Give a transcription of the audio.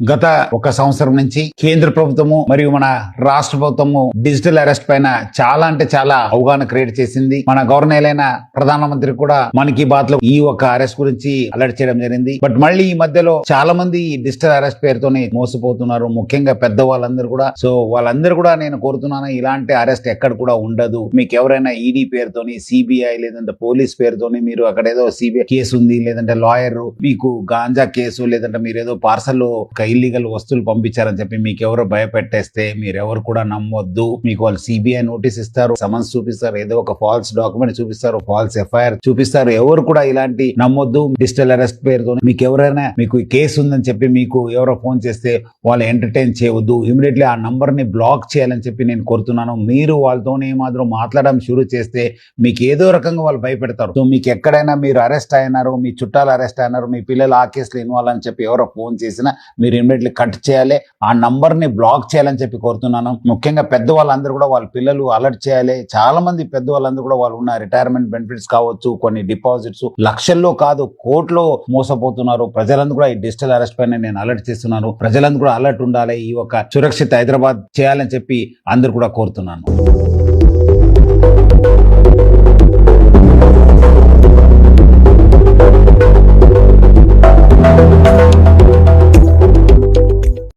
గత ఒక సంవత్సరం నుంచి కేంద్ర ప్రభుత్వము మరియు మన రాష్ట్ర ప్రభుత్వము డిజిటల్ అరెస్ట్ పైన చాలా అంటే చాలా అవగాహన క్రియేట్ చేసింది. మన గవర్నర్ అయిన ప్రధానమంత్రి కూడా మన్ కీ బాత్ లో ఈ ఒక అరెస్ట్ గురించి అలర్ట్ చేయడం జరిగింది. బట్ మళ్ళీ ఈ మధ్యలో చాలా మంది ఈ డిజిటల్ అరెస్ట్ పేరుతోనే మోసపోతున్నారు, ముఖ్యంగా పెద్ద వాళ్ళందరూ కూడా. సో వాళ్ళందరూ కూడా నేను కోరుతున్నాను, ఇలాంటి అరెస్ట్ ఎక్కడ కూడా ఉండదు. మీకు ఎవరైనా ఈడీ పేరుతోని, సిబిఐ లేదంటే పోలీస్ పేరుతోని మీరు అక్కడ ఏదో సిబిఐ కేసు ఉంది, లేదంటే లాయర్ మీకు గాంజా కేసు, లేదంటే మీరు ఏదో పార్సల్ ఇల్లీగల్ వస్తువులు పంపించారని చెప్పి మీకు ఎవరో భయపెట్టేస్తే మీరెవరు కూడా నమ్మొద్దు. మీకు వాళ్ళు సిబిఐ నోటీస్ ఇస్తారు, సమన్స్ చూపిస్తారు, ఏదో ఒక ఫాల్స్ డాక్యుమెంట్ చూపిస్తారు, ఫాల్స్ ఎఫ్ఐఆర్ చూపిస్తారు. ఎవరు కూడా ఇలాంటి నమ్మొద్దు. డిజిటల్ అరెస్ట్ పేరుతో మీకు ఎవరైనా మీకు కేసు ఉందని చెప్పి మీకు ఎవరో ఫోన్ చేస్తే వాళ్ళు ఎంటర్టైన్ చేయవద్దు. ఇమీడియట్లీ ఆ నంబర్ ని బ్లాక్ చేయాలని చెప్పి నేను కోరుతున్నాను. మీరు వాళ్ళతోనే మాత్రం మాట్లాడడం షురూ చేస్తే మీకు ఏదో రకంగా వాళ్ళు భయపెడతారు. సో మీకు ఎక్కడైనా మీరు అరెస్ట్ అయినారు, మీ చుట్టాలు అరెస్ట్ అయినారు, మీ పిల్లలు ఆ కేసులో ఇన్వాల్వ్ అని చెప్పి ఎవరో ఫోన్ చేసినా మీరు ఇమీడియట్లీ కట్ చేయాలి, ఆ నంబర్ ని బ్లాక్ చేయాలని చెప్పి కోరుతున్నాను. ముఖ్యంగా పెద్దవాళ్ళందరూ కూడా వాళ్ళ పిల్లలు అలర్ట్ చేయాలి. చాలా మంది పెద్దవాళ్ళందరూ కూడా వాళ్ళు ఉన్న రిటైర్మెంట్ బెనిఫిట్స్ కావచ్చు, కొన్ని డిపాజిట్స్ లక్షల్లో కాదు కోట్లో మోసపోతున్నారు. ప్రజలందరూ కూడా ఈ డిజిటల్ అరెస్ట్ పైన నేను అలర్ట్ చేస్తున్నాను. ప్రజలందరూ కూడా అలర్ట్ ఉండాలి. ఈ ఒక సురక్షిత హైదరాబాద్ చేయాలని చెప్పి అందరూ కూడా కోరుతున్నాను.